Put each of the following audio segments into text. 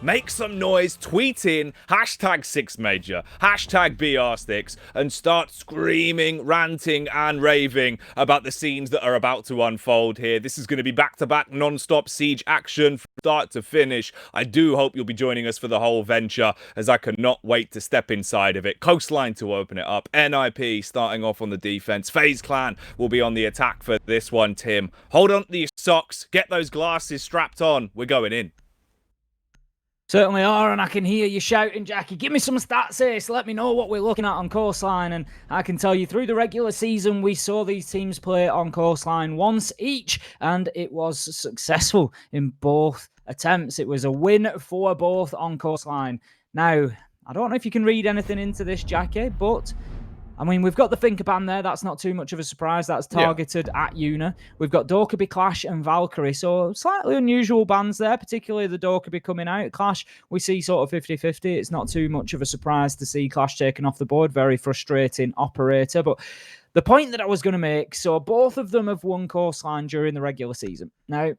Make some noise, tweet in #6major, #BR6, and start screaming, ranting, and raving about the scenes that are about to unfold here. This is going to be back-to-back non-stop siege action from start to finish. I do hope you'll be joining us for the whole venture, as I cannot wait to step inside of it. Coastline to open it up. NIP starting off on the defense. FaZe Clan will be on the attack for this one, Tim. Hold on to your socks. Get those glasses strapped on. We're going in. Certainly are, and I can hear you shouting, Jackie. Give me some stats, Ace. Let me know what we're looking at on Coastline. And I can tell you, through the regular season, we saw these teams play on Coastline once each, and it was successful in both attempts. It was a win for both on Coastline. Now, I don't know if you can read anything into this, Jackie, but I mean, we've got the Thinker ban there. That's not too much of a surprise. That's targeted at Una. We've got Dorkaby, Clash, and Valkyrie. So slightly unusual bans there, particularly the Dorkaby coming out. Clash, we see sort of 50-50. It's not too much of a surprise to see Clash taken off the board. Very frustrating operator. But the point that I was going to make, so both of them have won Coastline during the regular season. Now,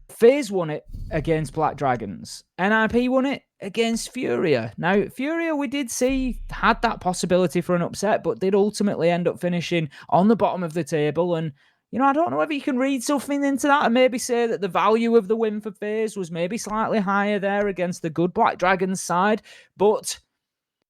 FaZe won it against Black Dragons. NIP won it against Furia. Now, Furia, we did see, had that possibility for an upset, but did ultimately end up finishing on the bottom of the table. And, you know, I don't know whether you can read something into that and maybe say that the value of the win for FaZe was maybe slightly higher there against the good Black Dragons side. But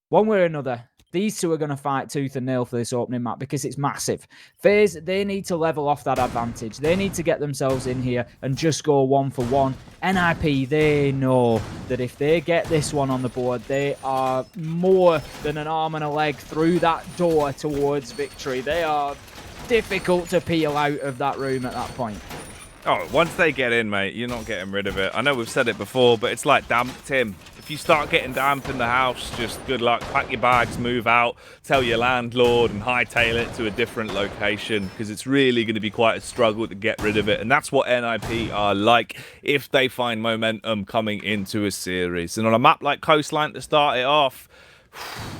one way or another, these two are going to fight tooth and nail for this opening map because it's massive. FaZe, they need to level off that advantage. They need to get themselves in here and just go 1-for-1. NIP, they know that if they get this one on the board, they are more than an arm and a leg through that door towards victory. They are difficult to peel out of that room at that point. Oh, once they get in, mate, you're not getting rid of it. I know we've said it before, but it's like damp, Tim. If you start getting damp in the house, just good luck. Pack your bags, move out, tell your landlord and hightail it to a different location, because it's really going to be quite a struggle to get rid of it. And that's what NIP are like if they find momentum coming into a series. And on a map like Coastline to start it off,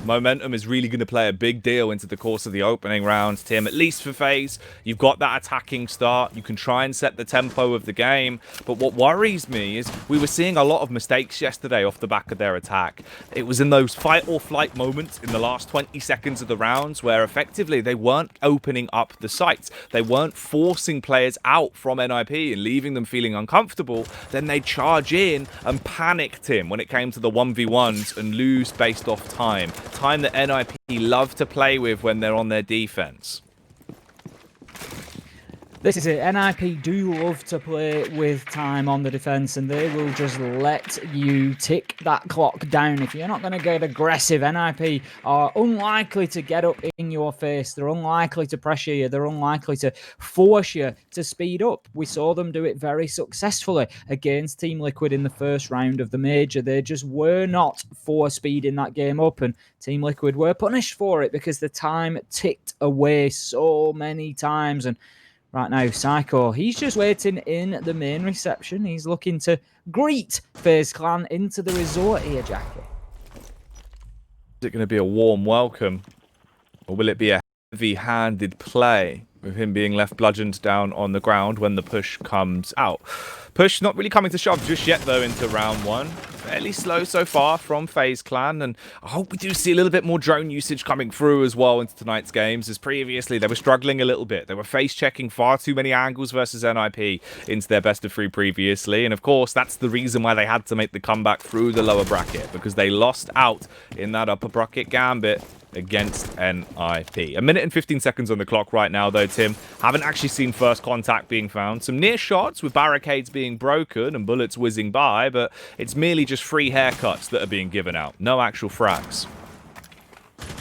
momentum is really going to play a big deal into the course of the opening rounds, Tim. At least for FaZe, you've got that attacking start. You can try and set the tempo of the game. But what worries me is we were seeing a lot of mistakes yesterday off the back of their attack. It was in those fight or flight moments in the last 20 seconds of the rounds where effectively they weren't opening up the sights. They weren't forcing players out from NIP and leaving them feeling uncomfortable. Then they charge in and panic, Tim, when it came to the 1v1s and lose based off time. Time that NIP love to play with when they're on their defense. This is it. NIP do love to play with time on the defense, and they will just let you tick that clock down. If you're not going to get aggressive, NIP are unlikely to get up in your face. They're unlikely to pressure you. They're unlikely to force you to speed up. We saw them do it very successfully against Team Liquid in the first round of the major. They just were not for speeding that game up, and Team Liquid were punished for it because the time ticked away so many times. And right now, Psycho, he's just waiting in the main reception. He's looking to greet FaZe Clan into the resort here, Jackie. Is it going to be a warm welcome? Or will it be a heavy-handed play with him being left bludgeoned down on the ground when the push comes out? Push not really coming to shove just yet, though, into round one. Fairly slow so far from FaZe Clan, and I hope we do see a little bit more drone usage coming through as well into tonight's games, as previously they were struggling a little bit. They were face-checking far too many angles versus NIP into their best of three previously, and of course that's the reason why they had to make the comeback through the lower bracket, because they lost out in that upper bracket gambit against NIP. A minute and 15 seconds on the clock right now, though, Tim. Haven't actually seen first contact being found. Some near shots with barricades being broken and bullets whizzing by, but it's merely just free haircuts that are being given out. No actual frags.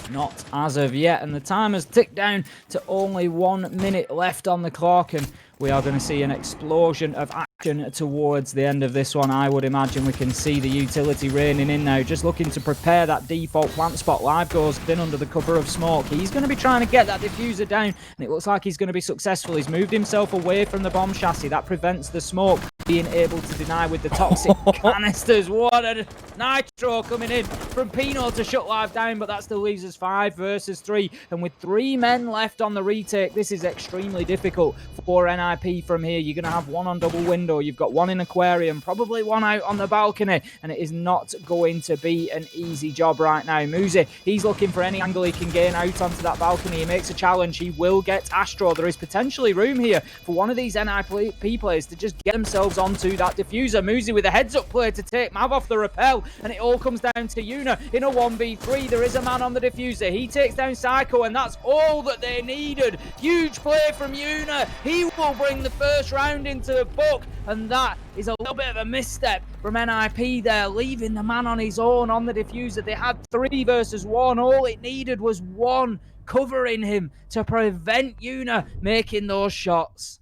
Not as of yet, and the time has ticked down to only 1 minute left on the clock, and we are going to see an explosion of action towards the end of this one. I would imagine we can see the utility raining in now, just looking to prepare that default plant spot. Live goes in under the cover of smoke. He's going to be trying to get that diffuser down, and it looks like he's going to be successful. He's moved himself away from the bomb chassis. That prevents the smoke being able to deny with the toxic canisters. What a nitro coming in from Pino to shut Live down, but that still leaves us 5 versus 3. And with 3 men left on the retake, this is extremely difficult for NIP from here. You're going to have one on double window window. You've got one in aquarium, probably one out on the balcony, and it is not going to be an easy job right now. Muzi, he's looking for any angle he can gain out onto that balcony. He makes a challenge. He will get Astro. There is potentially room here for one of these NIP players to just get themselves onto that diffuser. Muzi with a heads-up play to take Mav off the rappel, and it all comes down to Yuna in a 1v3. There is a man on the diffuser. He takes down Psycho, and that's all that they needed. Huge play from Yuna. He will bring the first round into the book, and that is a little bit of a misstep from NIP there, leaving the man on his own on the diffuser. They had 3 versus 1. All it needed was one covering him to prevent Yuna making those shots.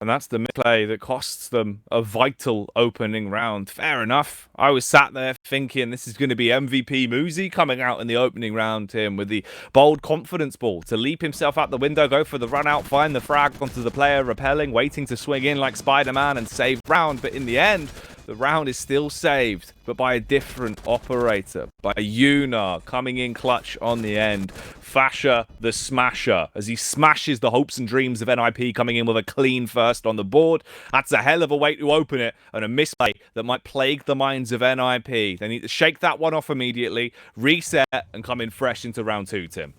And that's the misplay that costs them a vital opening round. Fair enough. I was sat there thinking this is going to be MVP Muzi coming out in the opening round, Tim, with the bold confidence ball to leap himself out the window, go for the run out, find the frag onto the player, repelling, waiting to swing in like Spider-Man and save round. But in the end, the round is still saved, but by a different operator, by Yuna coming in clutch on the end. Fasher the Smasher, as he smashes the hopes and dreams of NIP, coming in with a clean first on the board. That's a hell of a way to open it, and a misplay that might plague the minds of NIP. They need to shake that one off immediately, reset, and come in fresh into round 2, Tim.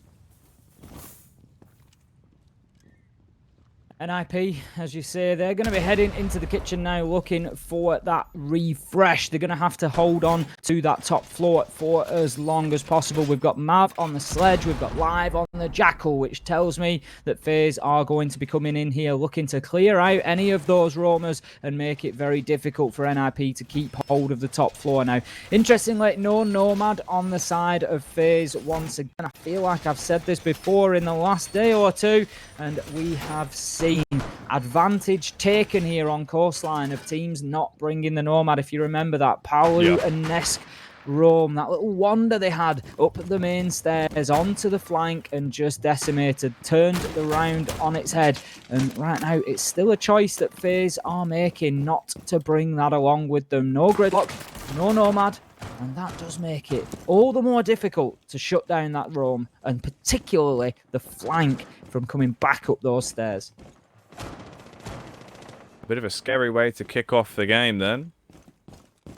NIP, as you say, they're going to be heading into the kitchen now looking for that refresh. They're going to have to hold on to that top floor for as long as possible. We've got Mav on the sledge. We've got Live on the Jackal, which tells me that FaZe are going to be coming in here looking to clear out any of those roamers and make it very difficult for NIP to keep hold of the top floor now. Interestingly, no Nomad on the side of FaZe once again. I feel like I've said this before in the last day or two, and we have seen advantage taken here on Coastline of teams not bringing the Nomad. If you remember that Paolu and Nesk roam, that little wander they had up the main stairs onto the flank and just decimated, turned the round on its head. And right now it's still a choice that FaZe are making not to bring that along with them. No gridlock, no Nomad, and that does make it all the more difficult to shut down that roam, and particularly the flank from coming back up those stairs. A bit of a scary way to kick off the game then.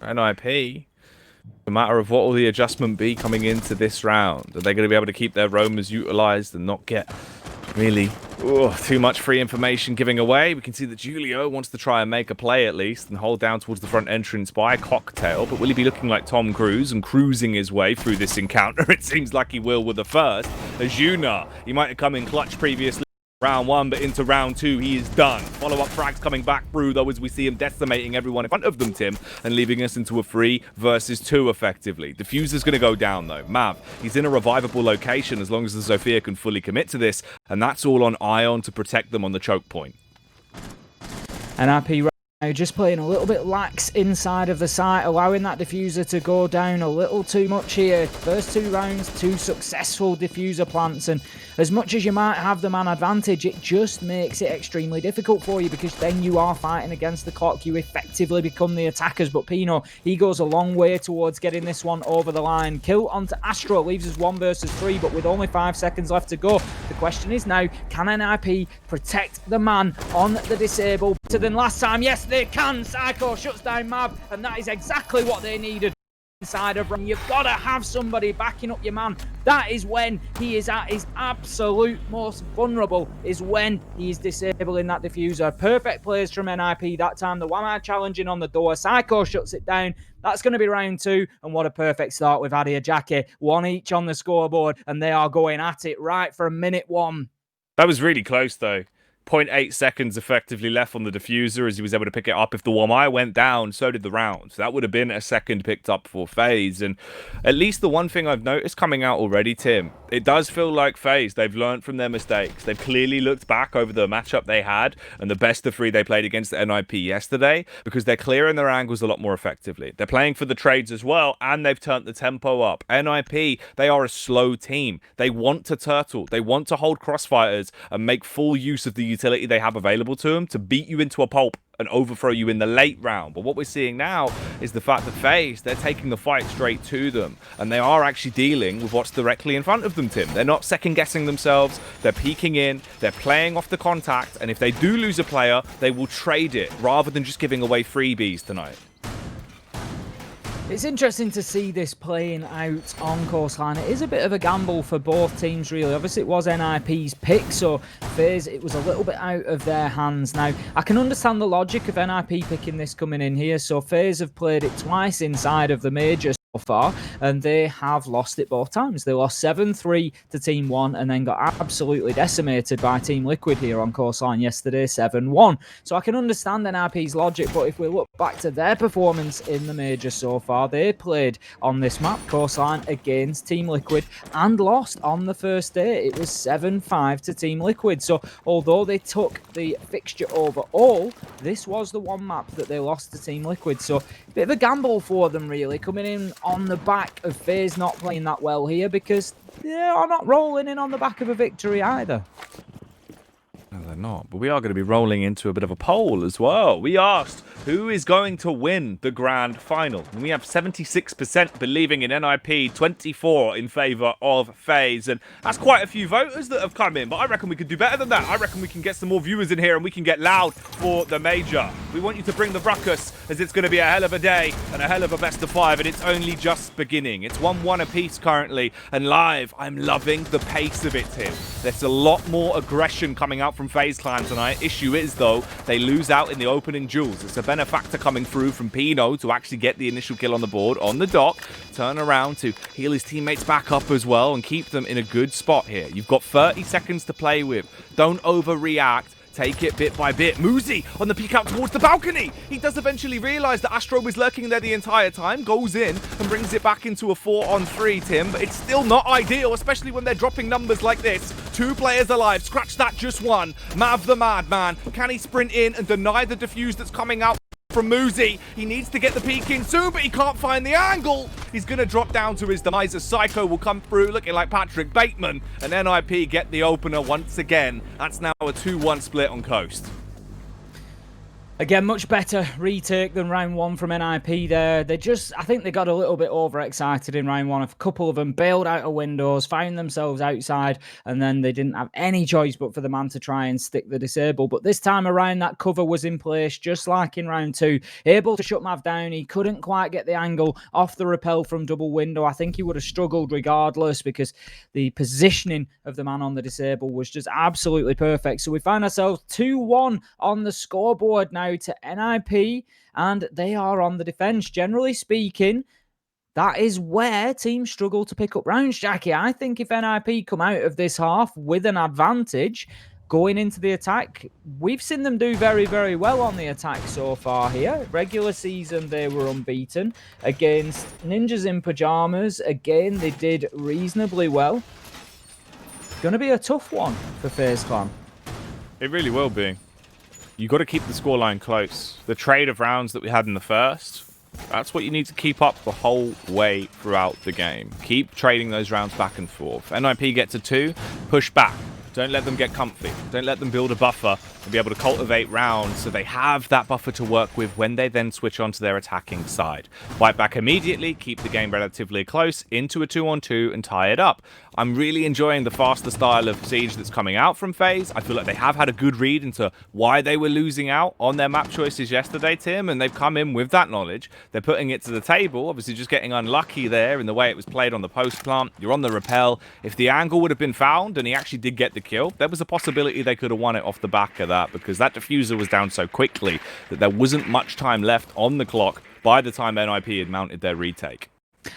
NIP, no matter of what will the adjustment be coming into this round, are they going to be able to keep their roamers utilized and not get really too much free information giving away? We can see that Julio wants to try and make a play at least and hold down towards the front entrance by Cocktail, but will he be looking like Tom Cruise and cruising his way through this encounter? It seems like he will with the first. As Yuna, he might have come in clutch previously round 1, but into round 2 he is done. Follow-up frags coming back through though, as we see him decimating everyone in front of them, Tim, and leaving us into a 3 versus 2 effectively. Diffuser's going to go down though. Mav, he's in a revivable location as long as the Zofia can fully commit to this, and that's all on Ion to protect them on the choke point. NIP just playing a little bit lax inside of the site, allowing that diffuser to go down a little too much here. First 2 rounds, 2 successful diffuser plants, and as much as you might have the man advantage, it just makes it extremely difficult for you, because then you are fighting against the clock. You effectively become the attackers. But Pino, he goes a long way towards getting this one over the line. Kill onto Astro leaves us 1 versus 3, but with only 5 seconds left to go, the question is now, can NIP protect the man on the disable better than last time? Yes, they can. Psycho shuts down Mav, and that is exactly what they needed. Inside of run, you've got to have somebody backing up your man. That is when he is at his absolute most vulnerable, is when he is disabling that diffuser. Perfect plays from NIP that time. The one challenging on the door. Psycho shuts it down. That's going to be round 2, and what a perfect start we've had here, Jackie. 1 each on the scoreboard, and they are going at it right from minute 1. That was really close though. 0.8 seconds effectively left on the diffuser as he was able to pick it up. If the Wamai went down, so did the round. So that would have been a second picked up for FaZe. And at least the one thing I've noticed coming out already, Tim, it does feel like FaZe, they've learned from their mistakes. They've clearly looked back over the matchup they had and the best of 3 they played against the NIP yesterday, because they're clearing their angles a lot more effectively. They're playing for the trades as well, and they've turned the tempo up. NIP, they are a slow team. They want to turtle. They want to hold crossfighters and make full use of the utility they have available to them to beat you into a pulp and overthrow you in the late round. But what we're seeing now is the fact that FaZe, they're taking the fight straight to them, and they are actually dealing with what's directly in front of them, Tim. They're not second-guessing themselves, they're peeking in, they're playing off the contact, and if they do lose a player, they will trade it rather than just giving away freebies tonight. It's interesting to see this playing out on Coastline. It is a bit of a gamble for both teams, really. Obviously, it was NIP's pick, so FaZe, it was a little bit out of their hands. Now, I can understand the logic of NIP picking this coming in here. So FaZe have played it twice inside of the major so far, and they have lost it both times. They lost 7-3 to Team 1 and then got absolutely decimated by Team Liquid here on Coastline yesterday, 7-1. So I can understand NIP's logic, but if we look back to their performance in the major so far, they played on this map, Coastline, against Team Liquid and lost on the first day. It was 7-5 to Team Liquid. So although they took the fixture overall, this was the one map that they lost to Team Liquid. So a bit of a gamble for them, really, coming in on the back of FaZe not playing that well here, because they are not rolling in on the back of a victory either. No, they're not. But we are going to be rolling into a bit of a poll as well. We asked, who is going to win the grand final? And we have 76% believing in NIP, 24 in favour of FaZe. And that's quite a few voters that have come in. But I reckon we could do better than that. I reckon we can get some more viewers in here and we can get loud for the major. We want you to bring the ruckus, as it's going to be a hell of a day and a hell of a best of 5. And it's only just beginning. It's 1-1 apiece currently. And live, I'm loving the pace of it, Tim. There's a lot more aggression coming out from FaZe Clan tonight. Issue is, though, they lose out in the opening duels. It's a benefactor coming through from Pino to actually get the initial kill on the board on the dock. Turn around to heal his teammates back up as well and keep them in a good spot here. You've got 30 seconds to play with. Don't overreact. Take it bit by bit. Muzi on the peek out towards the balcony. He does eventually realise that Astro was lurking there the entire time. Goes in and brings it back into a 4-on-3, Tim. But it's still not ideal, especially when they're dropping numbers like this. 2 players alive. Scratch that, just one. Mav the Madman. Can he sprint in and deny the defuse that's coming out from Muzi? He needs to get the peek in soon, but he can't find the angle. He's going to drop down to his demise as Psycho will come through looking like Patrick Bateman, and NIP get the opener once again. That's now a 2-1 split on Coast. Again, much better retake than round 1 from NIP there. I think they got a little bit overexcited in round 1. A couple of them bailed out of windows, found themselves outside, and then they didn't have any choice but for the man to try and stick the disable. But this time around, that cover was in place, just like in round 2. Able to shut Mav down. He couldn't quite get the angle off the rappel from double window. I think he would have struggled regardless, because the positioning of the man on the disable was just absolutely perfect. So we find ourselves 2-1 on the scoreboard now to NIP, and they are on the defense. Generally speaking, that is where teams struggle to pick up rounds, Jackie. I think if NIP come out of this half with an advantage going into the attack, we've seen them do very, very well on the attack so far here. Regular season, they were unbeaten. Against Ninjas in Pyjamas, again, they did reasonably well. Going to be a tough one for FaZe Clan. It really will be. You've got to keep the scoreline close. The trade of rounds that we had in the first, that's what you need to keep up the whole way throughout the game. Keep trading those rounds back and forth. NIP get to 2, push back. Don't let them get comfy. Don't let them build a buffer and be able to cultivate rounds so they have that buffer to work with when they then switch onto their attacking side. Fight back immediately, keep the game relatively close, into a 2-on-2 and tie it up. I'm really enjoying the faster style of Siege that's coming out from FaZe. I feel like they have had a good read into why they were losing out on their map choices yesterday, Tim, and they've come in with that knowledge. They're putting it to the table, obviously just getting unlucky there in the way it was played on the post plant. You're on the rappel. If the angle would have been found and he actually did get the kill, there was a possibility they could have won it off the back of that, because that diffuser was down so quickly that there wasn't much time left on the clock by the time NIP had mounted their retake.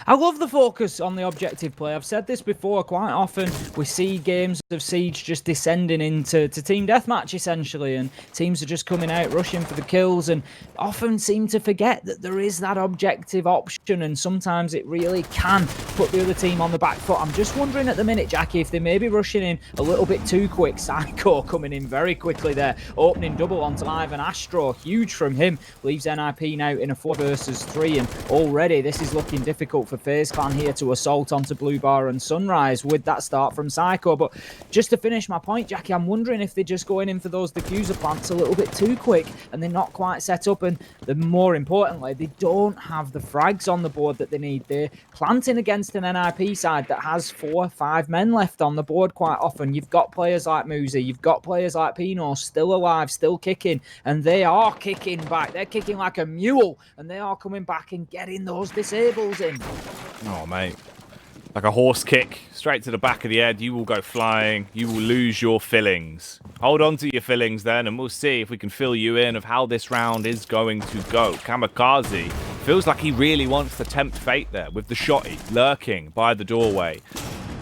I love the focus on the objective play. I've said this before, quite often we see games of Siege just descending into team deathmatch essentially, and teams are just coming out rushing for the kills and often seem to forget that there is that objective option, and sometimes it really can put the other team on the back foot. I'm just wondering at the minute, Jackie, if they may be rushing in a little bit too quick. Psycho coming in very quickly there, opening double onto Live and Astro, huge from him, leaves NIP now in a 4 versus 3, and already this is looking difficult difficult for FaZe Clan here to assault onto Blue Bar and Sunrise with that start from Psycho. But just to finish my point, Jackie, I'm wondering if they're just going in for those diffuser plants a little bit too quick and they're not quite set up, and more importantly, they don't have the frags on the board that they need. They're planting against an NIP side that has 4 or 5 men left on the board quite often. You've got players like Muzi, you've got players like Pino still alive, still kicking, and they are kicking back. They're kicking like a mule, and they are coming back and getting those disables in. Oh, mate. Like a horse kick, straight to the back of the head. You will go flying. You will lose your fillings. Hold on to your fillings then, and we'll see if we can fill you in of how this round is going to go. Kamikaze feels like he really wants to tempt fate there with the shotty lurking by the doorway.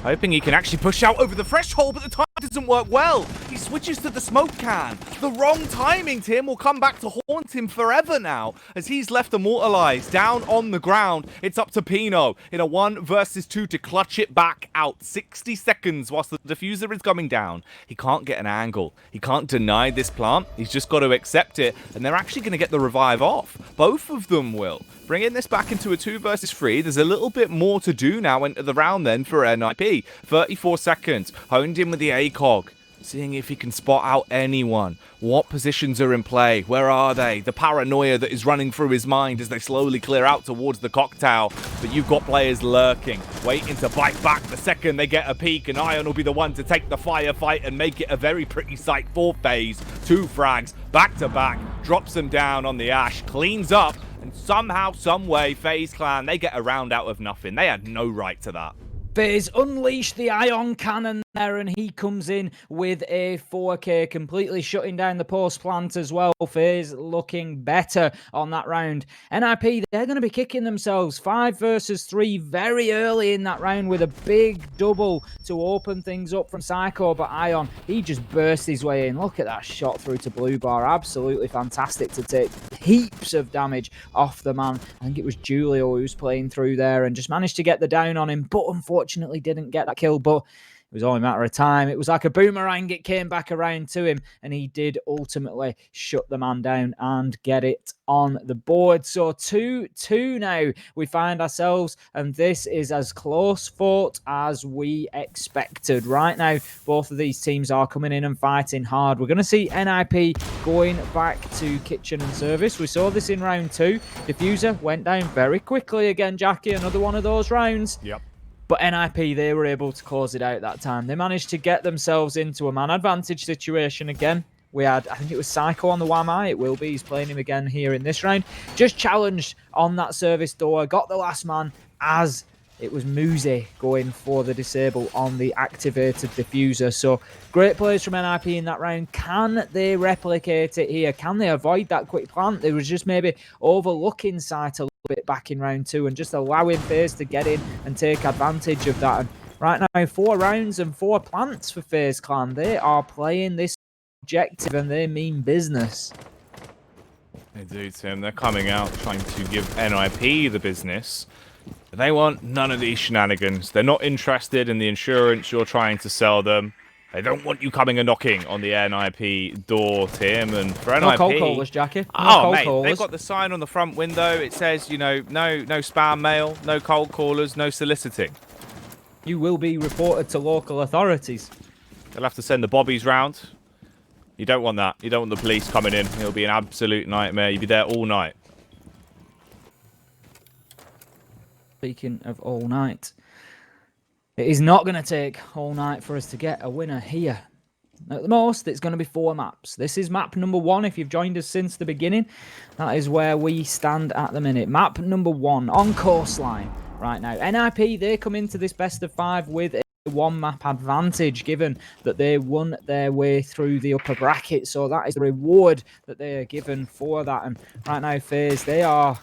Hoping he can actually push out over the threshold, but the time doesn't work well. He switches to the smoke can. The wrong timing, Tim, will come back to haunt him forever now, as he's left immortalized down on the ground. It's up to Pino in a 1 versus 2 to clutch it back out. 60 seconds whilst the diffuser is coming down. He can't get an angle. He can't deny this plant. He's just got to accept it, and they're actually going to get the revive off. Both of them will. Bringing this back into a 2 versus 3. There's a little bit more to do now into the round then for NIP. 34 seconds. Honed in with the ACOG. Seeing if he can spot out anyone. What positions are in play? Where are they? The paranoia that is running through his mind as they slowly clear out towards the cocktail. But you've got players lurking, waiting to bite back the second they get a peek. And Ion will be the one to take the firefight and make it a very pretty sight for FaZe. 2 frags, back to back. Drops them down on the ash. Cleans up. And somehow, some way, FaZe Clan, they get a round out of nothing. They had no right to that. FaZe unleash the ion cannon there, and he comes in with a 4K, completely shutting down the post plant as well. FaZe looking better on that round. NIP, they're going to be kicking themselves. 5 versus 3 very early in that round with a big double to open things up from Psycho, but Ion, he just burst his way in. Look at that shot through to Blue Bar. Absolutely fantastic to take heaps of damage off the man. I think it was Julio who was playing through there and just managed to get the down on him, but unfortunately didn't get that kill. But it was only a matter of time. It was like a boomerang. It came back around to him, and he did ultimately shut the man down and get it on the board. So 2-2 now we find ourselves, and this is as close fought as we expected. Right now, both of these teams are coming in and fighting hard. We're going to see NIP going back to kitchen and service. We saw this in round 2. Diffuser went down very quickly again, Jackie. Another one of those rounds. Yep. But NIP, they were able to close it out that time. They managed to get themselves into a man advantage situation again. We had, I think it was Psycho on the YMI. It will be. He's playing him again here in this round. Just challenged on that service door. Got the last man as it was Muzi going for the disable on the activated diffuser. So great plays from NIP in that round. Can they replicate it here? Can they avoid that quick plant? They was just maybe overlooking sight a little bit back in round 2 and just allowing FaZe to get in and take advantage of that. And right now, 4 rounds and 4 plants for FaZe Clan. They are playing this objective and they mean business. They do, Tim. They're coming out trying to give NIP the business. They want none of these shenanigans. They're not interested in the insurance you're trying to sell them. They don't want you coming and knocking on the NIP door, Tim. And for No NIP... cold callers, Jackie. No oh, cold mate, callers. they've got the sign on the front window. It says, you know, no spam mail, no cold callers, no soliciting. You will be reported to local authorities. They'll have to send the bobbies round. You don't want that. You don't want the police coming in. It'll be an absolute nightmare. You'll be there all night. Speaking of all night, it is not going to take all night for us to get a winner here. At the most, it's going to be 4 maps. This is map number 1. If you've joined us since the beginning, that is where we stand at the minute. Map number 1 on coastline right now. NIP, they come into this best of 5 with a 1 map advantage, given that they won their way through the upper bracket. So that is the reward that they are given for that. And right now, FaZe, they are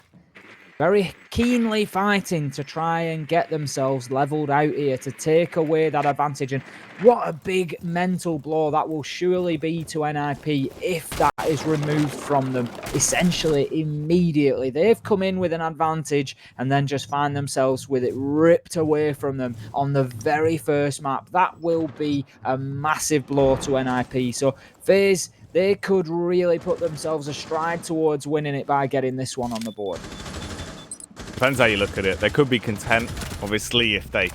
very keenly fighting to try and get themselves leveled out here to take away that advantage. And what a big mental blow that will surely be to NIP if that is removed from them essentially immediately. They've come in with an advantage and then just find themselves with it ripped away from them on the very first map. That will be a massive blow to NIP. So FaZe, they could really put themselves astride towards winning it by getting this one on the board. Depends how you look at it. They could be content, obviously, if they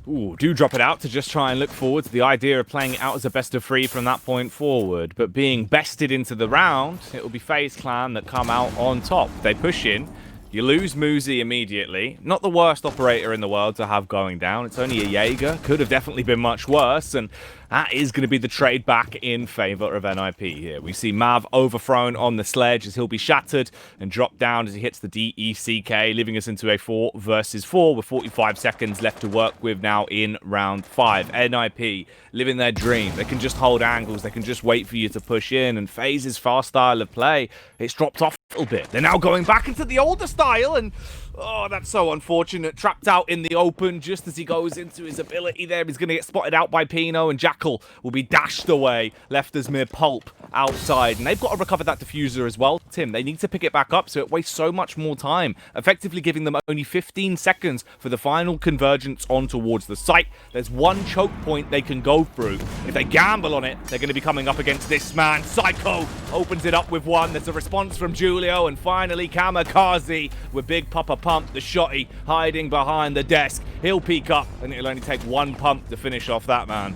do drop it out to just try and look forward to the idea of playing it out as a best of 3 from that point forward. But being bested into the round, it will be FaZe Clan that come out on top. They push in. You lose Muzi immediately. Not the worst operator in the world to have going down. It's only a Jaeger. Could have definitely been much worse. And that is going to be the trade back in favor of NIP here. We see Mav overthrown on the sledge as he'll be shattered and dropped down as he hits the DECK, leaving us into a 4 versus 4 with 45 seconds left to work with now in round 5. NIP living their dream. They can just hold angles. They can just wait for you to push in. And FaZe's fast style of play, it's dropped off a little bit. They're now going back into the older style, and oh, that's so unfortunate. Trapped out in the open just as he goes into his ability there. He's going to get spotted out by Pino, and Jackal will be dashed away, left as mere pulp outside. And they've got to recover that diffuser as well, Tim. They need to pick it back up, so it wastes so much more time, effectively giving them only 15 seconds for the final convergence on towards the site. There's one choke point they can go through. If they gamble on it, they're going to be coming up against this man. Psycho opens it up with one. There's a response from Julio, and finally Kamikaze with Big Papa Pump, the shotty, hiding behind the desk. He'll peek up, and it'll only take one pump to finish off that man.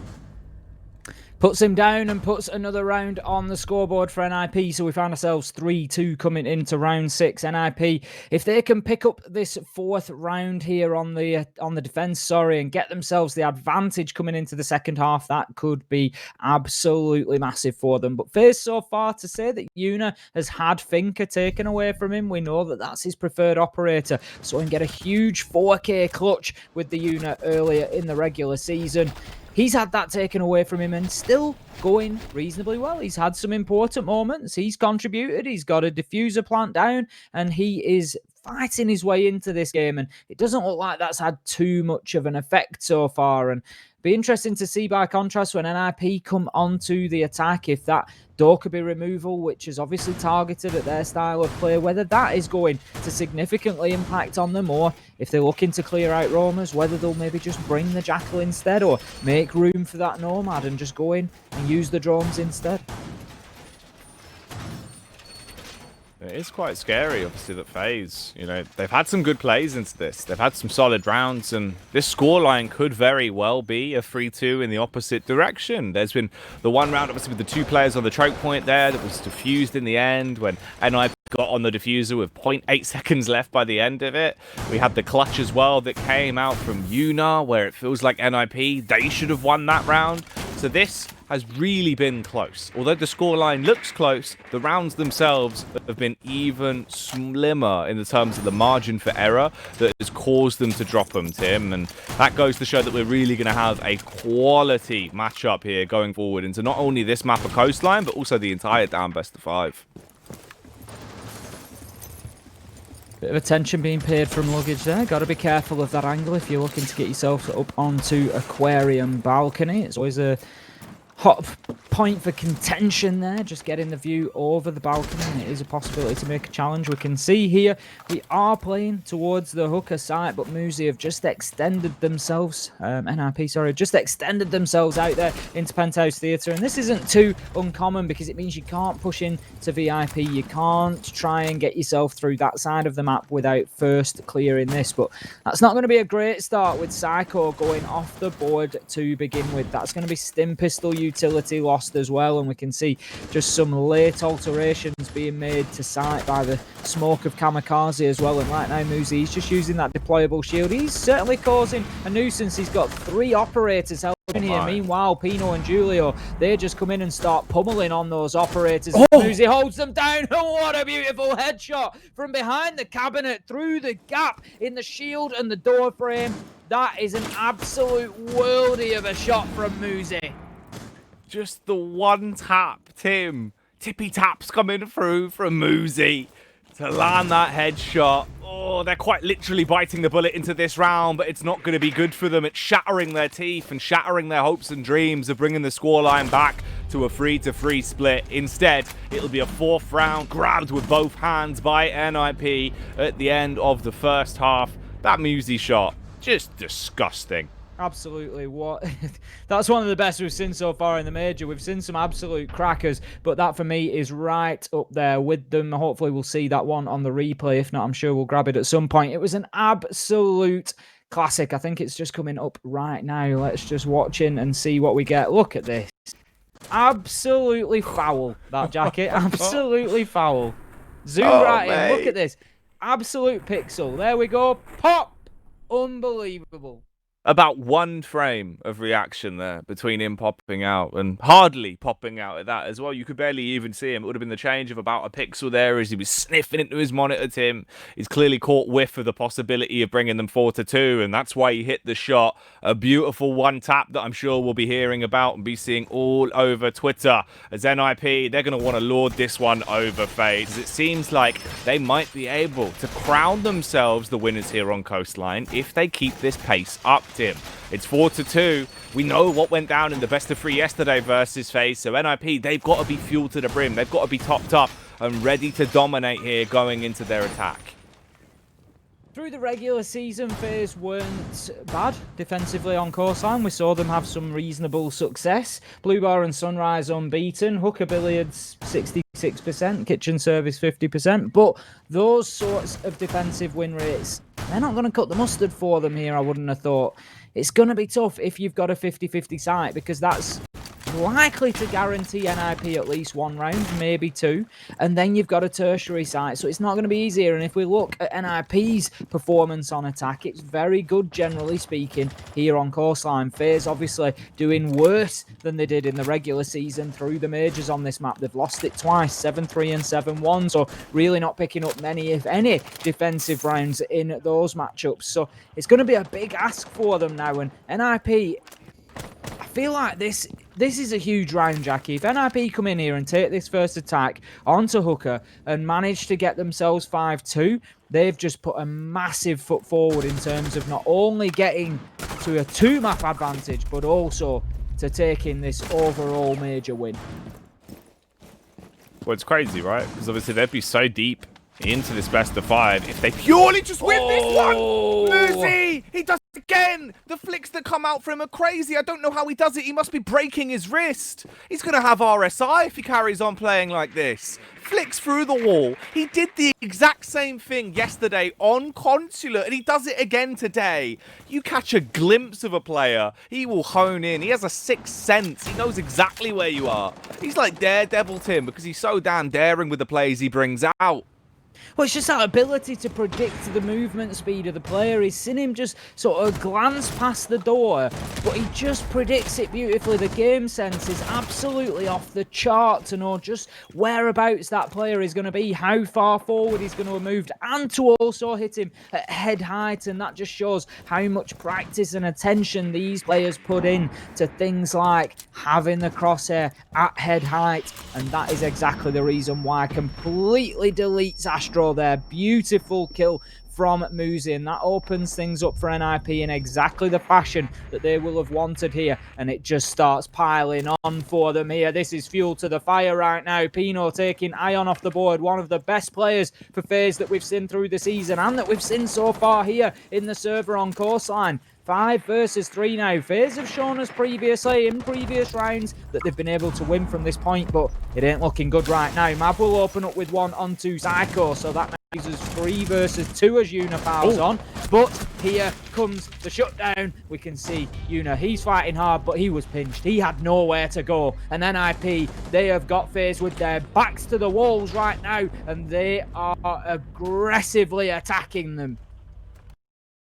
Puts him down and puts another round on the scoreboard for NIP. So we find ourselves 3-2 coming into round 6. NIP, if they can pick up this 4th round here on the defense, and get themselves the advantage coming into the second half, that could be absolutely massive for them. But FaZe so far, to say that Yuna has had Finker taken away from him, we know that that's his preferred operator. So he can get a huge 4K clutch with the Yuna earlier in the regular season. He's had that taken away from him and still going reasonably well. He's had some important moments. He's contributed. He's got a diffuser plant down, and he is fighting his way into this game. And it doesn't look like that's had too much of an effect so far. And be interesting to see, by contrast, when NIP come onto the attack, if that Dorkaby removal, which is obviously targeted at their style of play, whether that is going to significantly impact on them, or if they're looking to clear out roamers, whether they'll maybe just bring the Jackal instead, or make room for that Nomad and just go in and use the drones instead. It is quite scary, obviously, that FaZe, they've had some good plays into this. They've had some solid rounds, and this scoreline could very well be a 3-2 in the opposite direction. There's been the one round, obviously, with the 2 players on the choke point there that was diffused in the end when NIP got on the diffuser with 0.8 seconds left by the end of it. We had the clutch as well that came out from Yuna, where it feels like NIP, they should have won that round. So this has really been close. Although the scoreline looks close, the rounds themselves have been even slimmer in the terms of the margin for error that has caused them to drop them, Tim. And that goes to show that we're really going to have a quality matchup here going forward into not only this map of Coastline, but also the entire down best of 5. Bit of attention being paid from luggage there. Got to be careful of that angle if you're looking to get yourself up onto Aquarium balcony. It's always a hot point for contention there, just getting the view over the balcony, and it is a possibility to make a challenge. We can see here we are playing towards the hooker site, but Muzi have just extended themselves, NIP, sorry, just extended themselves out there into Penthouse Theatre, and this isn't too uncommon because it means you can't push in to VIP, you can't try and get yourself through that side of the map without first clearing this, but that's not going to be a great start with Psycho going off the board to begin with. That's going to be Stim Pistol utility lost as well, and we can see just some late alterations being made to site by the smoke of Kamikaze as well. And right now Muzi, he's just using that deployable shield. He's certainly causing a nuisance. He's got 3 operators helping here. Meanwhile, Pino and Julio, they just come in and start pummeling on those operators. Muzi holds them down. What a beautiful headshot from behind the cabinet through the gap in the shield and the door frame. That is an absolute worldie of a shot from Muzi. Just the one tap, Tim. Tippy taps coming through from Muzi to land that headshot. Oh, they're quite literally biting the bullet into this round, but it's not going to be good for them. It's shattering their teeth and shattering their hopes and dreams of bringing the scoreline back to a 3-3 split. Instead, it'll be a 4th round grabbed with both hands by NIP at the end of the first half. That Muzi shot, just disgusting. Absolutely. That's one of the best we've seen so far in the major. We've seen some absolute crackers, but that for me is right up there with them. Hopefully we'll see that one on the replay. If not, I'm sure we'll grab it at some point. It was an absolute classic. I think it's just coming up right now. Let's just watch in and see what we get. Look at this. Absolutely foul, that jacket. Absolutely foul. Zoom right in. Look at this. Absolute pixel. There we go. Pop. Unbelievable. About one frame of reaction there between him popping out and hardly popping out at that as well. You could barely even see him. It would have been the change of about a pixel there as he was sniffing into his monitor, Tim. He's clearly caught whiff of the possibility of bringing them 4-2, and that's why he hit the shot. A beautiful one tap that I'm sure we'll be hearing about and be seeing all over Twitter. As NIP, they're going to want to lord this one over FaZe. It seems like they might be able to crown themselves the winners here on Coastline if they keep this pace up, Tim. It's 4-2. We know what went down in the best of 3 yesterday versus FaZe, so NIP, they've got to be fueled to the brim. They've got to be topped up and ready to dominate here going into their attack. Through the regular season, FaZe weren't bad defensively on Coastline. We saw them have some reasonable success. Blue Bar and Sunrise unbeaten. Hooker Billiards 66%. Kitchen Service 50%. But those sorts of defensive win rates, they're not going to cut the mustard for them here, I wouldn't have thought. It's going to be tough if you've got a 50-50 site, because that's likely to guarantee NIP at least one round, maybe two, and then you've got a tertiary site, so it's not going to be easier. And if we look at NIP's performance on attack, it's very good, generally speaking, here on Coastline. FaZe obviously doing worse than they did in the regular season through the majors on this map. They've lost it twice, 7-3 and 7-1, so really not picking up many, if any, defensive rounds in those matchups. So it's going to be a big ask for them now, and NIP, I feel like this is a huge round, Jackie. If NIP come in here and take this first attack onto Hooker and manage to get themselves 5-2, they've just put a massive foot forward in terms of not only getting to a 2-map advantage, but also to taking this overall major win. Well, it's crazy, right? Because obviously they'd be so deep into this best of 5 if they purely just win this one. Muzi, he does it again. The flicks that come out for him are crazy. I don't know how he does it. He must be breaking his wrist. He's going to have RSI if he carries on playing like this. Flicks through the wall. He did the exact same thing yesterday on Consulate, and he does it again today. You catch a glimpse of a player, he will hone in. He has a sixth sense. He knows exactly where you are. He's like Daredevil, Tim, because he's so damn daring with the plays he brings out. Well, it's just that ability to predict the movement speed of the player. He's seen him just sort of glance past the door, but he just predicts it beautifully. The game sense is absolutely off the chart to know just whereabouts that player is going to be, how far forward he's going to have moved, and to also hit him at head height. And that just shows how much practice and attention these players put in to things like having the crosshair at head height. And that is exactly the reason why completely deletes Astro there. Beautiful kill from Muzi, and that opens things up for NIP in exactly the fashion that they will have wanted here, and it just starts piling on for them here. This is fuel to the fire right now. Pino taking Ion off the board, one of the best players for FaZe that we've seen through the season and that we've seen so far here in the server on Coastline. 5 versus 3 now. FaZe have shown us previously in previous rounds that they've been able to win from this point, but it ain't looking good right now. Map will open up with one onto Psycho, so that makes us 3 versus 2 as Una fouls on. But here comes the shutdown. We can see Una, he's fighting hard, but he was pinched. He had nowhere to go. And NIP, they have got FaZe with their backs to the walls right now, and they are aggressively attacking them.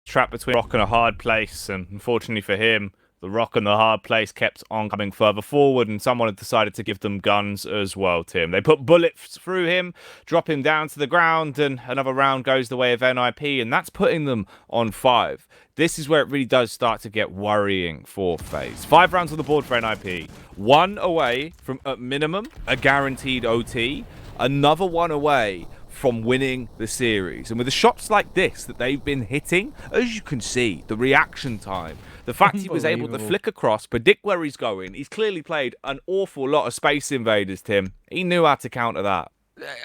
Trapped between rock and a hard place, and unfortunately for him, the rock and the hard place kept on coming further forward, and someone had decided to give them guns as well, Tim. They put bullets through him, drop him down to the ground, and another round goes the way of NIP, and that's putting them on 5. This is where it really does start to get worrying for FaZe. 5 rounds on the board for NIP. 1 away from, at minimum, a guaranteed OT. Another 1 away from winning the series. And with the shots like this that they've been hitting, as you can see, the reaction time, the fact he was able to flick across, predict where he's going, he's clearly played an awful lot of Space Invaders, Tim. He knew how to counter that.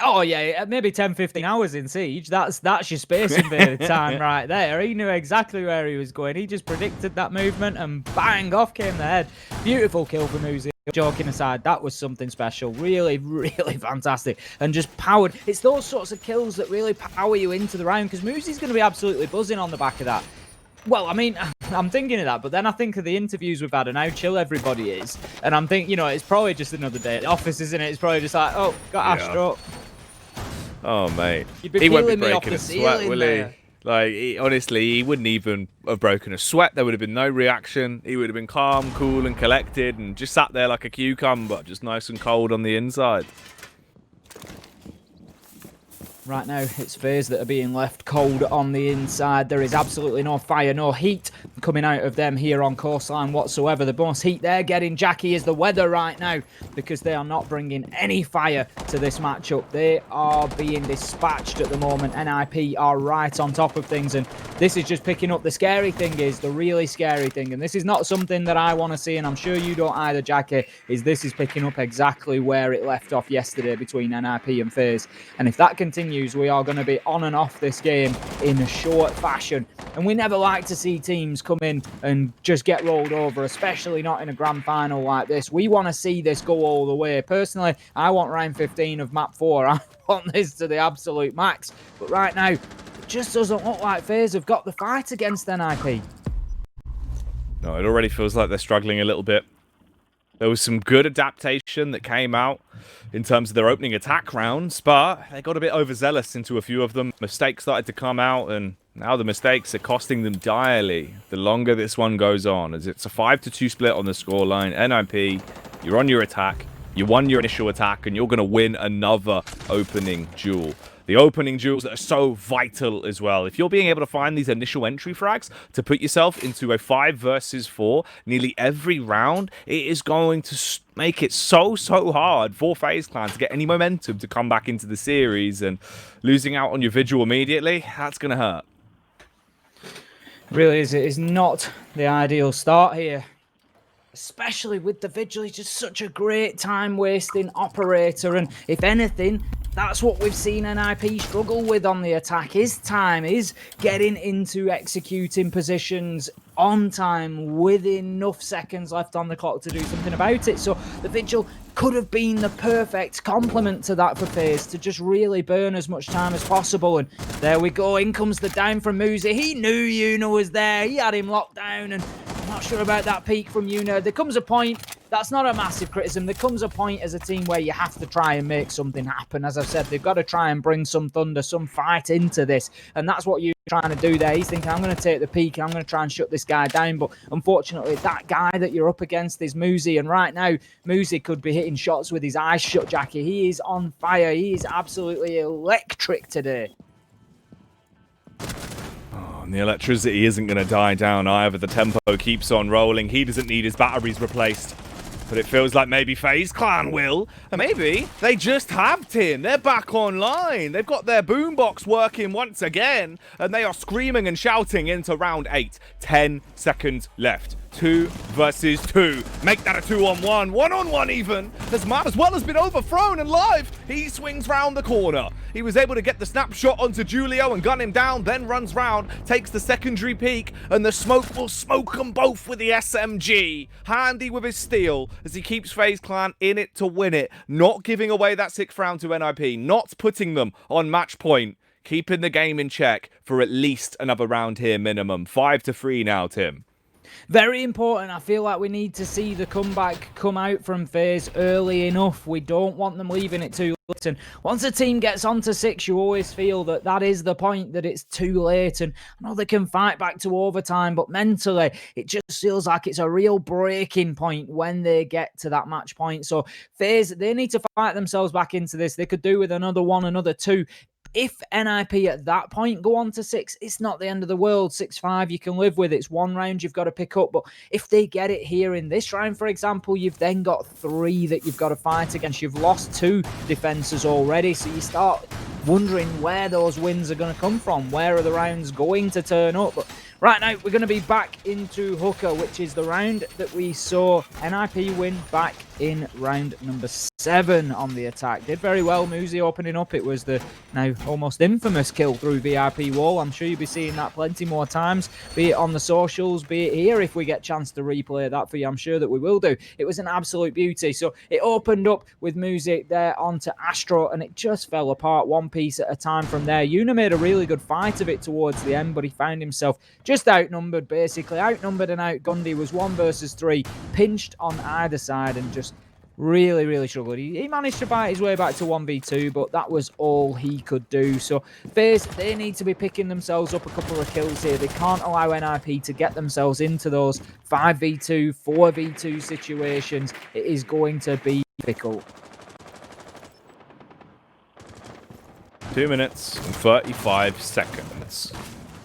Oh yeah, maybe 10, 15 hours in Siege. That's your space invader time right there. He knew exactly where he was going. He just predicted that movement and bang, off came the head. Beautiful kill for Muzi. Joking aside, that was something special. Really, really fantastic. And just powered. It's those sorts of kills that really power you into the round, because Muzi's going to be absolutely buzzing on the back of that. Well, I mean, I'm thinking of that, but then I think of the interviews we've had and how chill everybody is. And I'm thinking, you know, it's probably just another day at the office, isn't it? It's probably just like, oh, got Astro. Oh, mate. You'd be he won't be peeling me off breaking the a sweat, ceiling will there. he? Like, honestly, he wouldn't even have broken a sweat. There would have been no reaction. He would have been calm, cool, and collected, and just sat there like a cucumber, just nice and cold on the inside. Right now, it's FaZe that are being left cold on the inside. There is absolutely no fire, no heat coming out of them here on Coastline whatsoever. The most heat they're getting, Jackie, is the weather right now, because they are not bringing any fire to this matchup. They are being dispatched at the moment. NIP are right on top of things, and this is just picking up. The scary thing is, the really scary thing, and this is not something that I want to see, and I'm sure you don't either, Jackie, is this is picking up exactly where it left off yesterday between NIP and FaZe. And if that continues, we are going to be on and off this game in a short fashion. And we never like to see teams come in and just get rolled over, especially not in a grand final like this. We want to see this go all the way. Personally, I want round 15 of map 4. I want this to the absolute max. But right now, it just doesn't look like FaZe have got the fight against NIP. No, it already feels like they're struggling a little bit. There was some good adaptation that came out in terms of their opening attack rounds, but they got a bit overzealous into a few of them. Mistakes started to come out, and now the mistakes are costing them direly the longer this one goes on, as it's a 5-2 split on the scoreline. NIP, you're on your attack, you won your initial attack, and you're going to win another opening duel. The opening duels that are so vital as well. If you're being able to find these initial entry frags to put yourself into a 5 versus 4 nearly every round, it is going to make it so hard for FaZe Clan to get any momentum to come back into the series, and losing out on your Vigil immediately, that's going to hurt. Really is. It is not the ideal start here, especially with the Vigil. He's just such a great time-wasting operator, and if anything, that's what we've seen NIP struggle with on the attack. His time is getting into executing positions on time with enough seconds left on the clock to do something about it. So the Vigil could have been the perfect complement to that for FaZe, to just really burn as much time as possible. And there we go. In comes the down from Muzi. He knew Yuna was there. He had him locked down, and I'm not sure about that peak from Yuna. There comes a point. That's not a massive criticism. There comes a point as a team where you have to try and make something happen. As I've said, they've got to try and bring some thunder, some fight into this. And that's what you're trying to do there. He's thinking, I'm going to take the peak. I'm going to try and shut this guy down. But unfortunately, that guy that you're up against is Muzi. And right now, Muzi could be hitting shots with his eyes shut, Jackie. He is on fire. He is absolutely electric today. And the electricity isn't going to die down either. The tempo keeps on rolling. He doesn't need his batteries replaced. But it feels like maybe FaZe Clan will. And maybe they just have Tim. They're back online. They've got their boombox working once again. And they are screaming and shouting into round 8. 10 seconds left. 2 versus 2. Make that a 2-on-1. 1-on-1 even. As Map as well has been overthrown and live. He swings round the corner. He was able to get the snapshot onto Julio and gun him down, then runs round, takes the secondary peek, and the smoke will smoke them both with the SMG. Handy with his steel as he keeps FaZe Clan in it to win it. Not giving away that 6th round to NIP. Not putting them on match point. Keeping the game in check for at least another round here minimum. 5-3 now, Tim. Very important. I feel like we need to see the comeback come out from FaZe early enough. We don't want them leaving it too late. And once a team gets onto 6, you always feel that that is the point, that it's too late. And I know they can fight back to overtime, but mentally, it just feels like it's a real breaking point when they get to that match point. So FaZe, they need to fight themselves back into this. They could do with another 1, another 2. If NIP at that point go on to 6, it's not the end of the world. 6-5 you can live with. It's 1 round you've got to pick up. But if they get it here in this round, for example, you've then got 3 that you've got to fight against. You've lost 2 defenses already. So you start wondering where those wins are going to come from. Where are the rounds going to turn up? But right now, we're going to be back into Hooker, which is the round that we saw NIP win back in round number 6. 7 on the attack. Did very well, Muzi opening up. It was the now almost infamous kill through VIP wall. I'm sure you'll be seeing that plenty more times, be it on the socials, be it here if we get a chance to replay that for you. I'm sure that we will do. It was an absolute beauty. So it opened up with Muzi there onto Astro, and it just fell apart one piece at a time from there. Yuna made a really good fight of it towards the end, but he found himself just outnumbered, basically. Outnumbered and outgunned. He was 1 versus 3, pinched on either side, and just really struggled. He managed to fight his way back to 1v2, but that was all he could do. So FaZe, they need to be picking themselves up a couple of kills here. They can't allow NIP to get themselves into those 5v2, 4v2 situations. It is going to be difficult. 2 minutes and 35 seconds.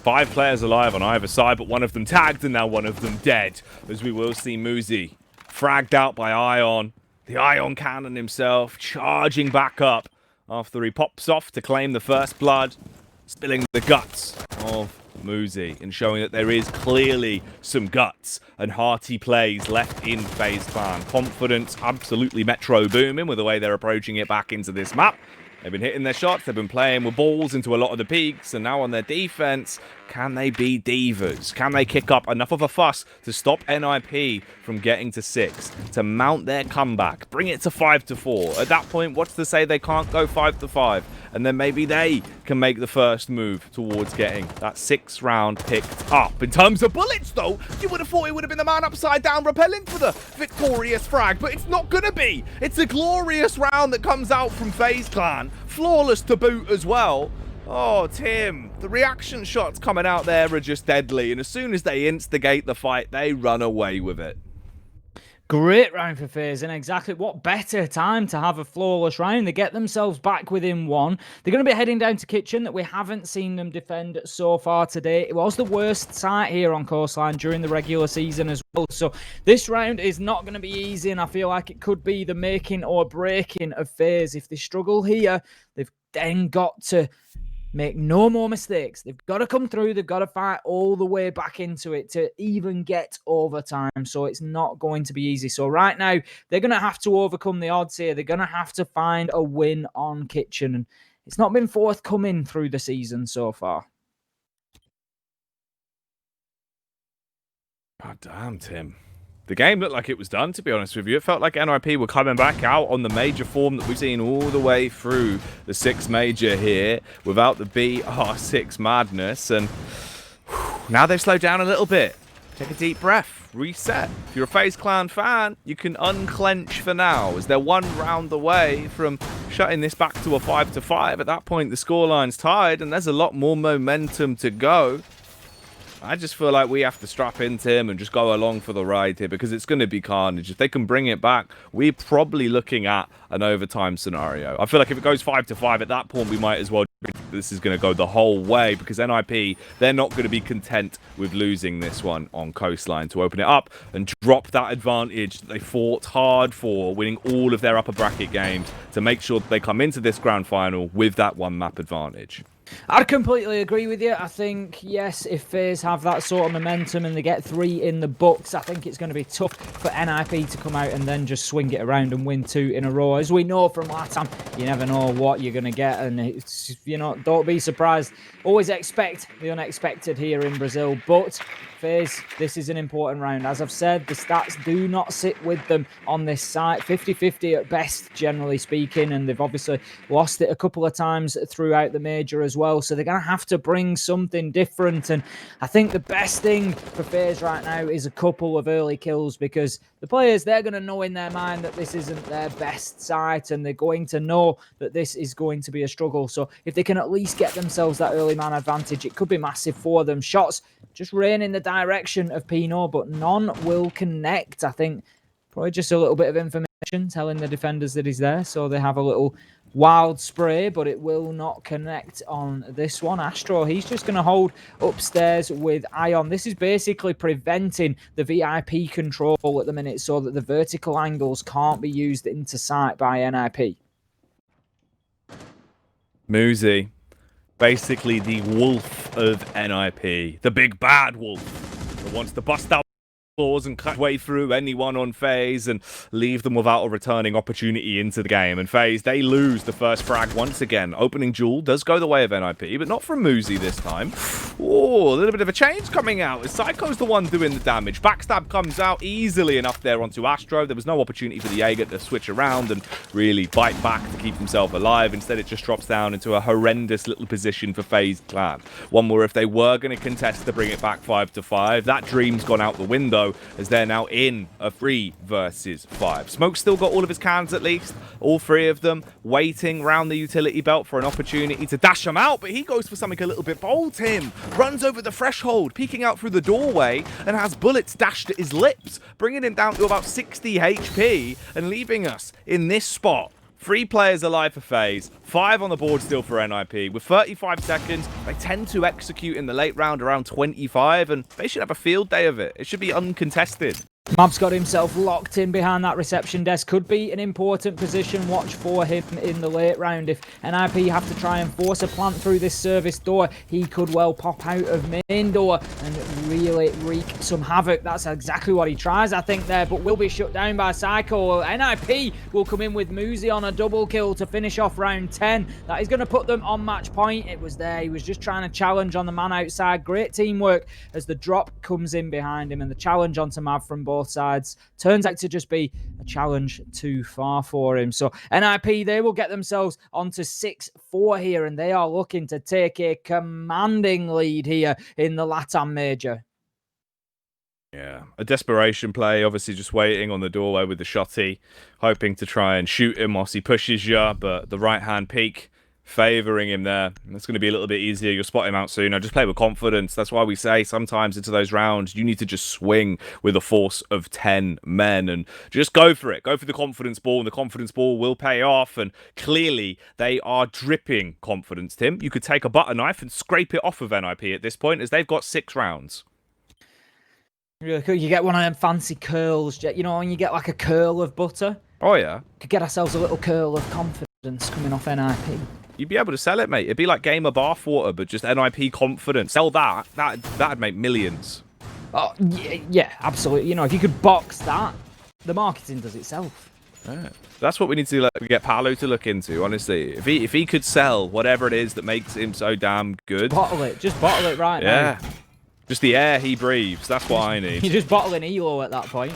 5 players alive on either side, but one of them tagged and now one of them dead. As we will see Muzi fragged out by Ion. The Ion Cannon himself charging back up after he pops off to claim the first blood, spilling the guts of Muzi and showing that there is clearly some guts and hearty plays left in FaZe Clan. Confidence absolutely metro booming with the way they're approaching it back into this map. They've been hitting their shots, they've been playing with balls into a lot of the peaks, and now on their defense, can they be divas? Can they kick up enough of a fuss to stop NIP from getting to 6, to mount their comeback, bring it to 5-4? At that point, what's to say they can't go 5-5? And then maybe they can make the first move towards getting that 6th round picked up. In terms of bullets, though, you would have thought it would have been the man upside down repelling for the victorious frag, but it's not gonna be. It's a glorious round that comes out from FaZe Clan. Flawless to boot as well. Oh, Tim, the reaction shots coming out there are just deadly, and as soon as they instigate the fight, they run away with it. Great round for FaZe, and exactly what better time to have a flawless round. They get themselves back within 1. They're going to be heading down to Kitchen that we haven't seen them defend so far today. It was the worst site here on Coastline during the regular season as well. So this round is not going to be easy, and I feel like it could be the making or breaking of FaZe. If they struggle here, they've then got to make no more mistakes. They've got to come through. They've got to fight all the way back into it to even get overtime. So it's not going to be easy. So right now, they're going to have to overcome the odds here. They're going to have to find a win on Kitchen. And it's not been forthcoming through the season so far. God damn, Tim. The game looked like it was done, to be honest with you. It felt like NIP were coming back out on the major form that we've seen all the way through the 6 major here without the BR6 madness. And now they've slowed down a little bit. Take a deep breath. Reset. If you're a FaZe Clan fan, you can unclench for now, as they're 1 round away from shutting this back to a 5-5. At that point, the scoreline's tied, and there's a lot more momentum to go. I just feel like we have to strap in, Tim, and just go along for the ride here, because it's going to be carnage. If they can bring it back, we're probably looking at an overtime scenario. I feel like if it goes 5-5, at that point, we might as well. This is going to go the whole way, because NIP, they're not going to be content with losing this one on Coastline to open it up and drop that advantage that they fought hard for, winning all of their upper bracket games to make sure that they come into this grand final with that 1 map advantage. I'd completely agree with you. I think, yes, if FaZe have that sort of momentum and they get 3 in the books, I think it's going to be tough for NIP to come out and then just swing it around and win 2 in a row. As we know from last time, you never know what you're going to get, and it's, you know, don't be surprised. Always expect the unexpected here in Brazil, but FaZe, this is an important round. As I've said, the stats do not sit with them on this site. 50-50 at best, generally speaking, and they've obviously lost it a couple of times throughout the major as well, so they're going to have to bring something different. And I think the best thing for FaZe right now is a couple of early kills, because the players, they're going to know in their mind that this isn't their best site, and they're going to know that this is going to be a struggle. So if they can at least get themselves that early man advantage, it could be massive for them. Shots just rain in the direction of Pino, but none will connect. I think probably just a little bit of information telling the defenders that he's there, so they have a little wild spray, but it will not connect on this one. Astro, he's just going to hold upstairs with Ion. This is basically preventing the VIP control at the minute, so that the vertical angles can't be used into sight by NIP. Muzi, basically the wolf of NIP, the big bad wolf that wants to bust out floors and cut way through anyone on FaZe and leave them without a returning opportunity into the game. And FaZe, they lose the first frag once again. Opening duel does go the way of NIP, but not from Muzi this time. Oh, a little bit of a change coming out as Psycho's the one doing the damage. Backstab comes out easily enough there onto Astro. There was no opportunity for the Jaeger to switch around and really bite back to keep himself alive. Instead, it just drops down into a horrendous little position for FaZe Clan. One where if they were going to contest to bring it back 5-5, that dream's gone out the window, as they're now in a 3 versus 5. Smoke's still got all of his cans at least, all 3 of them, waiting round the utility belt for an opportunity to dash them out, but he goes for something a little bit bold. Tim runs over the threshold, peeking out through the doorway, and has bullets dashed at his lips, bringing him down to about 60 HP and leaving us in this spot. 3 players alive for FaZe, 5 on the board still for NIP. With 35 seconds, they tend to execute in the late round around 25, and they should have a field day of it. It should be uncontested. Mav's got himself locked in behind that reception desk. Could be an important position. Watch for him in the late round. If NIP have to try and force a plant through this service door, he could well pop out of main door and really wreak some havoc. That's exactly what he tries, I think, there, but will be shut down by Psycho. NIP will come in with Muzi on a double kill to finish off round 10. That is going to put them on match point. It was there. He was just trying to challenge on the man outside. Great teamwork as the drop comes in behind him, and the challenge onto Mav from both sides turns out to just be a challenge too far for him. So NIP, they will get themselves onto 6-4 here, and they are looking to take a commanding lead here in the LATAM Major. Yeah, a desperation play, obviously just waiting on the doorway with the shotty, hoping to try and shoot him whilst he pushes you, but the right-hand peek favouring him there. It's going to be a little bit easier. You'll spot him out sooner. Just play with confidence. That's why we say sometimes into those rounds, you need to just swing with a force of 10 men and just go for it. Go for the confidence ball, and the confidence ball will pay off. And clearly, they are dripping confidence, Tim. You could take a butter knife and scrape it off of NIP at this point, as they've got 6 rounds. Really cool. You get one of them fancy curls, you know, when you get like a curl of butter. Oh, yeah. Could get ourselves a little curl of confidence coming off NIP. You'd be able to sell it, mate. It'd be like Game of Bathwater, but just NIP confidence. Sell that. That'd make millions. Oh, yeah, absolutely. You know, if you could box that, the marketing does itself. Yeah. That's what we need to get Paolo to look into, honestly. If he could sell whatever it is that makes him so damn good. Bottle it. Just bottle it right now. Yeah. Just the air he breathes. That's what I need. You're just bottling Elo at that point.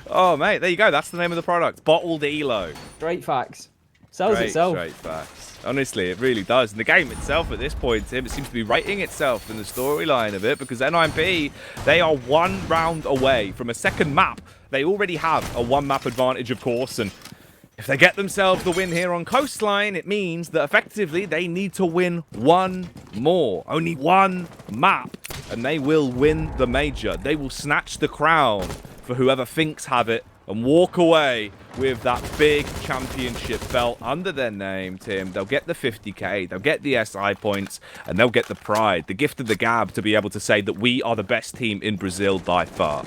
Oh, mate, there you go. That's the name of the product. Bottled Elo. Straight facts. Sells itself. Straight facts. Honestly, it really does. And the game itself at this point, Tim, it seems to be writing itself in the storyline of it, because NIP, they are 1 round away from a second map. They already have a 1-map advantage, of course, and if they get themselves the win here on Coastline, it means that effectively they need to win 1 more. Only 1 map, and they will win the major. They will snatch the crown for whoever thinks have it and walk away with that big championship belt under their name, Tim. They'll get the 50k, they'll get the SI points, and they'll get the pride, the gift of the gab, to be able to say that we are the best team in Brazil by far.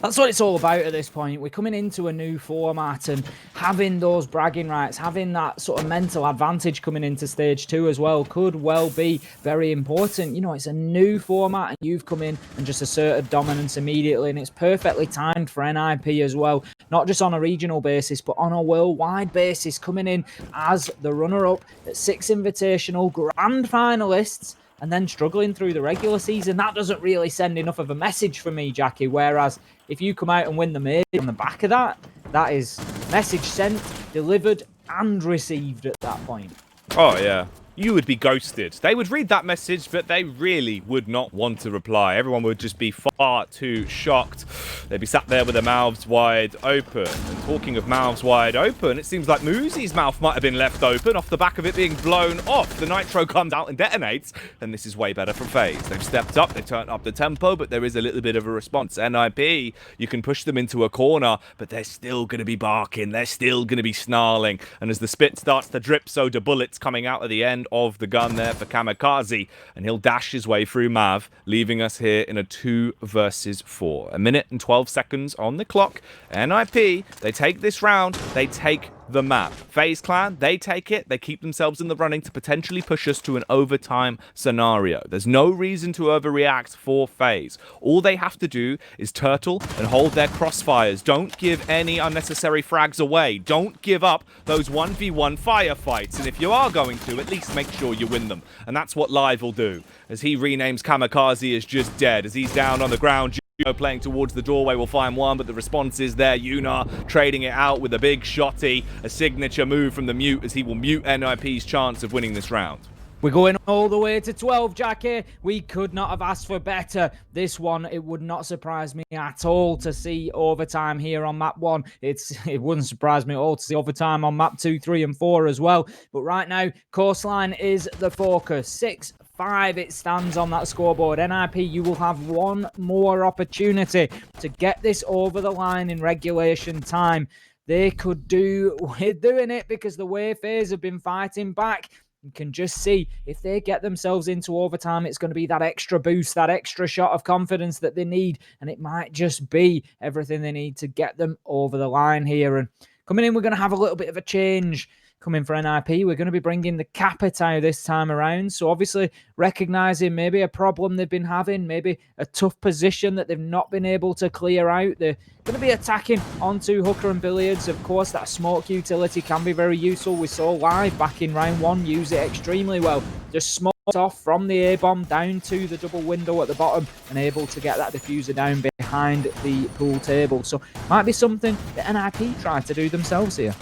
That's what it's all about at this point. We're coming into a new format, and having those bragging rights, having that sort of mental advantage coming into stage 2 as well could well be very important. You know, it's a new format, and you've come in and just asserted dominance immediately, and it's perfectly timed for NIP as well. Not just on a regional basis, but on a worldwide basis, coming in as the runner-up at 6 invitational grand finalists, and then struggling through the regular season. That doesn't really send enough of a message for me, Jackie. Whereas if you come out and win the major on the back of that, that is message sent, delivered, and received at that point. Oh, yeah. You would be ghosted. They would read that message, but they really would not want to reply. Everyone would just be far too shocked. They'd be sat there with their mouths wide open. And talking of mouths wide open, it seems like Muzi's mouth might have been left open off the back of it being blown off. The nitro comes out and detonates, and this is way better from FaZe. They've stepped up, they've turned up the tempo, but there is a little bit of a response. NIP, you can push them into a corner, but they're still going to be barking. They're still going to be snarling. And as the spit starts to drip, so do bullets coming out at the end of the gun there for Kamikaze, and he'll dash his way through Mav, leaving us here in a 2 versus 4. 1 minute and 12 seconds on the clock. NIP, they take this round, they take the map. FaZe Clan, they take it, they keep themselves in the running to potentially push us to an overtime scenario. There's no reason to overreact for FaZe. All they have to do is turtle and hold their crossfires. Don't give any unnecessary frags away. Don't give up those 1v1 firefights. And if you are going to, at least make sure you win them. And that's what Live will do. As he renames Kamikaze as just dead. As he's down on the ground, playing towards the doorway will find one, but the response is there. Yuna trading it out with a big shotty, a signature move from the mute as he will mute NIP's chance of winning this round. We're going all the way to 12, Jackie. We could not have asked for better. This one, it would not surprise me at all to see overtime here on map 1. It wouldn't surprise me at all to see overtime on map 2, 3, and 4 as well. But right now, Coastline is the focus. 6-5 it stands on that scoreboard. NIP, you will have one more opportunity to get this over the line in regulation time. They could do with doing it because the way FaZe have been fighting back, you can just see if they get themselves into overtime, it's going to be that extra boost, that extra shot of confidence that they need. And it might just be everything they need to get them over the line here. And coming in, we're going to have a little bit of a change. Coming for NIP, we're going to be bringing the Capitao this time around. So obviously recognizing maybe a problem they've been having, maybe a tough position that they've not been able to clear out. They're going to be attacking onto Hooker and Billiards. Of course, that smoke utility can be very useful. We saw Live back in round 1 use it extremely well. Just smoked off from the A-bomb down to the double window at the bottom and able to get that diffuser down behind the pool table. So might be something that NIP try to do themselves here.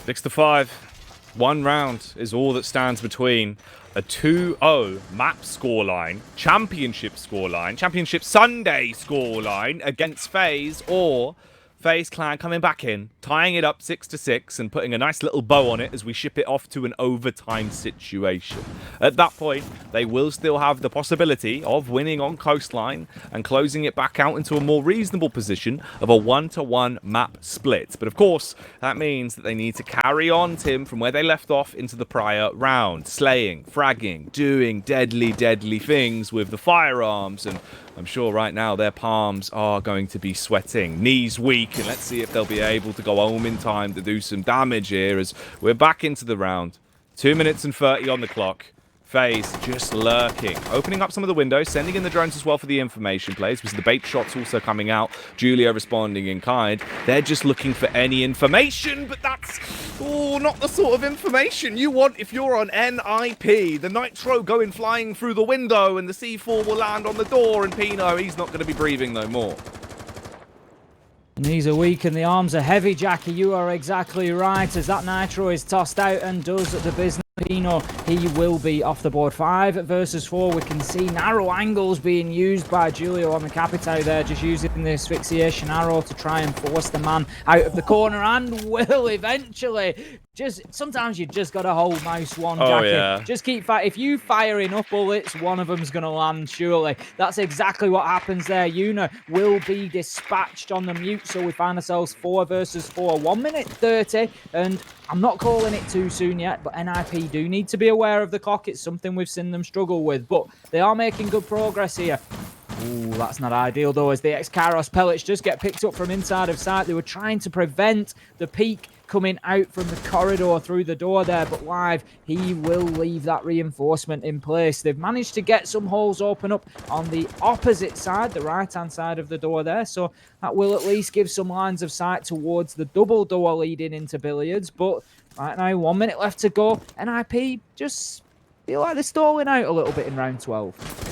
6-5. One round is all that stands between a 2-0 map scoreline, championship scoreline, championship Sunday scoreline against FaZe, or FaZe Clan coming back in, tying it up 6-6 and putting a nice little bow on it as we ship it off to an overtime situation. At that point, they will still have the possibility of winning on Coastline and closing it back out into a more reasonable position of a 1-to-1 map split. But of course, that means that they need to carry on, Tim, from where they left off into the prior round. Slaying, fragging, doing deadly, deadly things with the firearms, and I'm sure right now their palms are going to be sweating. Knees weak, and let's see if they'll be able to go home in time to do some damage here as we're back into the round. 2 minutes and 30 on the clock. FaZe just lurking. Opening up some of the windows, sending in the drones as well for the information plays. We see the bait shots also coming out. Julia responding in kind. They're just looking for any information, but that's not the sort of information you want if you're on NIP. The Nitro going flying through the window and the C4 will land on the door, and Pino, he's not going to be breathing no more. Knees are weak and the arms are heavy, Jackie. You are exactly right. As that Nitro is tossed out and does the business, Pino, he will be off the board. 5 versus 4. We can see narrow angles being used by Julio on the Capitao there, just using the asphyxiation arrow to try and force the man out of the corner, and will eventually. Sometimes you just gotta hold mouse 1, Jackie. Oh, yeah. Just keep firing. If you fire enough bullets, one of them's gonna land, surely. That's exactly what happens there. Yuna will be dispatched on the mute, so we find ourselves 4 versus 4. 1 minute 30, and I'm not calling it too soon yet, but NIP do need to be aware of the clock. It's something we've seen them struggle with, but they are making good progress here. Ooh, that's not ideal though, as the X-Kairos pellets just get picked up from inside of sight. They were trying to prevent the peak coming out from the corridor through the door there, but Live, he will leave that reinforcement in place. They've managed to get some holes open up on the opposite side, the right-hand side of the door there, so that will at least give some lines of sight towards the double door leading into Billiards. But right now, 1 minute left to go. NIP just feel like they're stalling out a little bit in round 12.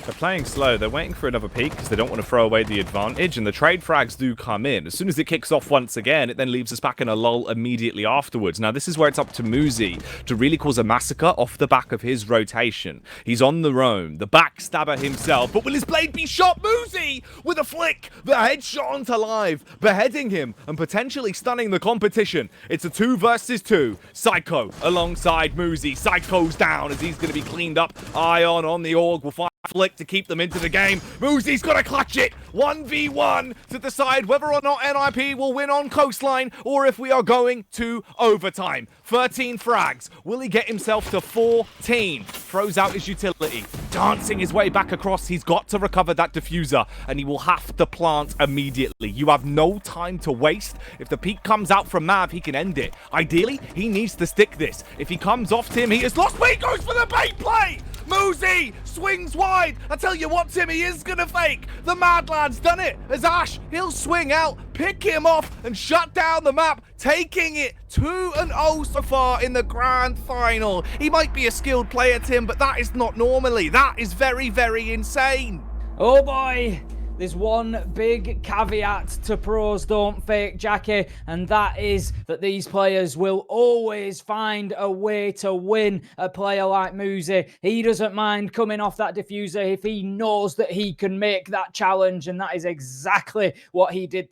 They're playing slow. They're waiting for another peak because they don't want to throw away the advantage, and the trade frags do come in. As soon as it kicks off once again, it then leaves us back in a lull immediately afterwards. Now, this is where it's up to Muzi to really cause a massacre off the back of his rotation. He's on the roam, the backstabber himself, but will his blade be shot? Muzi with a flick, the headshot onto Live, beheading him and potentially stunning the competition. It's a 2 versus 2. Psycho alongside Muzi. Psycho's down as he's going to be cleaned up. Ion on the org will find flick to keep them into the game. Moosey's got to clutch it. 1v1 to decide whether or not NIP will win on Coastline or if we are going to overtime. 13 frags. Will he get himself to 14? Throws out his utility. Dancing his way back across. He's got to recover that diffuser and he will have to plant immediately. You have no time to waste. If the peak comes out from Mav, he can end it. Ideally, he needs to stick this. If he comes off Tim, he is lost. He goes for the bait play. Moosey swings wide. I tell you what, Tim, he is going to fake. The Mad Lad's done it. As Ash, he'll swing out, pick him off, and shut down the map, taking it 2-0 so far in the grand final. He might be a skilled player, Tim, but that is not normally. That is very, very insane. Oh boy. There's one big caveat to pros don't fake, Jackie, and that is that these players will always find a way to win. A player like Moosey, he doesn't mind coming off that diffuser if he knows that he can make that challenge, and that is exactly what he did there.